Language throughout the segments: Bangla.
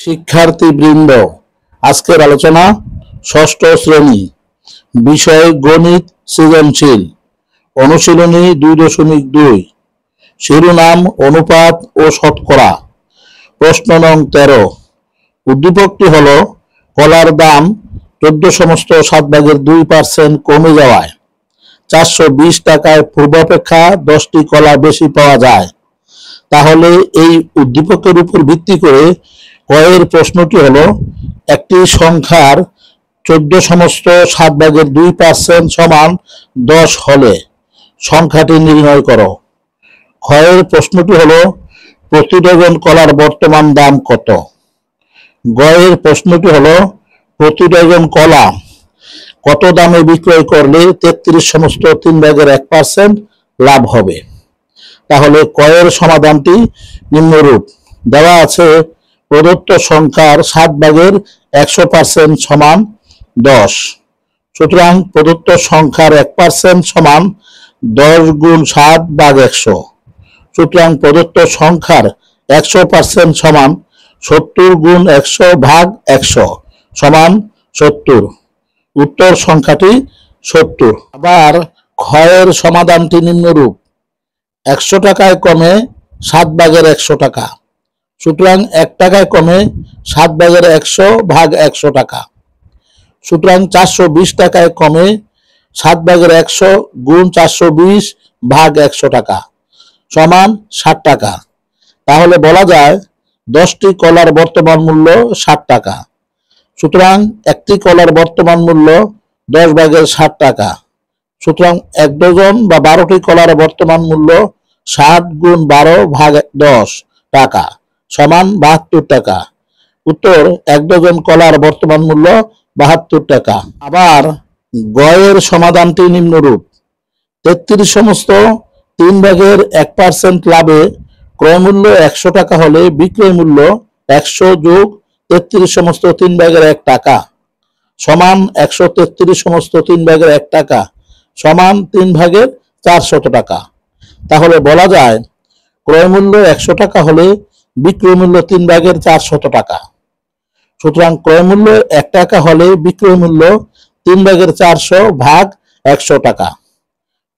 শিক্ষার্থীবৃন্দ, আজকের আলোচনা ষষ্ঠ শ্রেণী, বিষয় গণিত সৃজনশীল, অনুশীলনী 2.2, শিরোনাম অনুপাত ও শতকরা। প্রশ্ন নং 13। উদ্দীপকটি হল কলার দাম 14/7/2% কমে যাওয়ায় 420 টাকায় পূর্বাপেক্ষা 10টি কলা বেশি পাওয়া যায়। তাহলে এই উদ্দীপকের উপর ভিত্তি করে কয়ের প্রশ্নটি হলো, একটি সংখ্যার 14/7/2% সমান 10 হলে সংখ্যাটি নির্ণয় করো। ক্ষয়ের প্রশ্নটি হলো, প্রতি ডজন কলার বর্তমান দাম কত। গয়ের প্রশ্নটি হলো, প্রতি ডজন কলা কত দামে বিক্রয় করলে 33/3/1% লাভ হবে। তাহলে কয়ের সমাধানটি নিম্নরূপ। দেওয়া আছে প্রদত্ত সংখ্যার 7/100% সমান 10। সুতরাং প্রদত্ত সংখ্যার 1% সমান 10 গুণ 7/100। সুতরাং প্রদত্ত সংখ্যার 100% সমান 70 গুণ 100 ভাগ 100 সমান 70। উত্তর সংখ্যাটি 70। আবার ক্ষয়ের সমাধানটি নিম্নরূপ। 100 টাকায় কমে 7/100 টাকা। সুতরাং 1 টাকায় কমে 7/100 ভাগ 100 টাকা। সুতরাং 420 টাকায় কমে 7/100 গুণ 420 ভাগ 100 টাকা সমান 60 টাকা। তাহলে বলা যায় 10টি কলার বর্তমান মূল্য 60 টাকা। সুতরাং একটি কলার বর্তমান মূল্য 10/60 টাকা। সুতরাং 1 ডজন বা 12টি কলার বর্তমান মূল্য 60 গুণ 12 ভাগ 10 টাকা সমান 72 টাকা। উত্তর, 1 ডজন কলার বর্তমান মূল্য 72 টাকা। আবার গয়ের সমাধানটি নিম্নরূপ। 33/3/1% লাভে ক্রয় মূল্য 100 টাকা হলে বিক্রয় মূল্য 100 যোগ 33/3/1 টাকা সমান 133/3/1 টাকা সমান 3/400 টাকা। তাহলে বলা যায় ক্রয় মূল্য 100 টাকা হলে বিক্রয় মূল্য 3/400 টাকা। সুতরাং ক্রয় মূল্য 1 টাকা হলে বিক্রয় মূল্য 3/400 ভাগ 100 টাকা।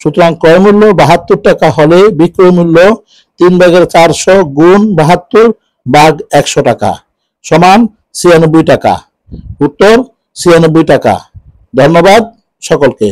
সুতরাং ক্রয় মূল্য 72 টাকা হলে বিক্রয় মূল্য 3/400 গুণ 72 ভাগ 100 টাকা সমান 96 টাকা। উত্তর 96 টাকা। ধন্যবাদ সকলকে।